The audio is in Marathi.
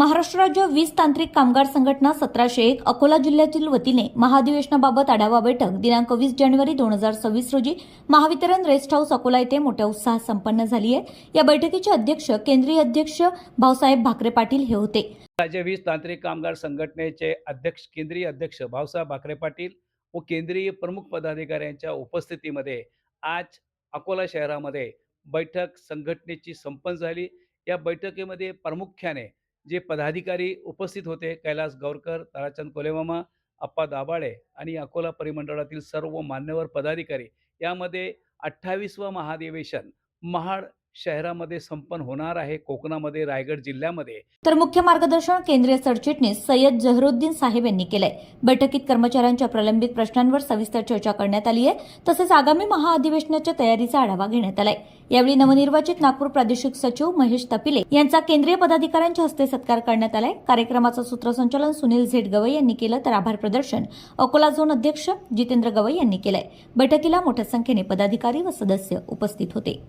महाराष्ट्र राज्य वीज तांत्रिक कामगार संघटना 1701 अकोला जिल्ह्यातील वतीने महाधिवेशनाबाबत आढावा बैठक दिनांक 20 जानेवारी 2026 रोजी महावितरण रेस्ट हाऊस अकोला येथे मोठ्या उत्साहात संपन्न झाली आहे। या बैठकीचे अध्यक्ष केंद्रीय अध्यक्ष भाऊसाहेब भाकरे पाटील हे होते। राज्य वीज तांत्रिक कामगार संघटनेचे अध्यक्ष केंद्रीय अध्यक्ष भाऊसाहेब भाकरे पाटील व केंद्रीय प्रमुख पदाधिकाऱ्यांच्या उपस्थितीमध्ये आज अकोला शहरामध्ये बैठक संघटनेची संपन्न झाली। या बैठकीमध्ये प्रामुख्याने जे पदाधिकारी उपस्थित होते, कैलास गौरकर, ताराचंद कोलेमामा, अप्पा दाभाडे आणि अकोला परिमंडळातील सर्व मान्यवर पदाधिकारी, यामध्ये 28वा महाधिवेशन महाड शहरामध्ये संपन्न होणार आहे, कोकणामध्ये रायगड जिल्ह्यामध्ये। तर मुख्य मार्गदर्शन केंद्रीय सरचिटणीस सय्यद जहरुद्दीन साहेब यांनी केले। बैठकीत कर्मचाऱ्यांच्या प्रलंबित प्रश्नांवर सविस्तर चर्चा करण्यात आली आहे। तसेच आगामी महाअधिवेशनाच्या तयारीचा आढावा घेण्यात आलाय। यावेळी नवनिर्वाचित नागपूर प्रादेशिक सचिव महेश तपिले यांचा केंद्रीय पदाधिकाऱ्यांच्या हस्ते सत्कार करण्यात आलाय। कार्यक्रमाचं सूत्रसंचालन सुनील झेट गवई यांनी केलं, तर आभार प्रदर्शन अकोला झोन अध्यक्ष जितेंद्र गवई यांनी केलंय। बैठकीला मोठ्या संख्येने पदाधिकारी व सदस्य उपस्थित होते।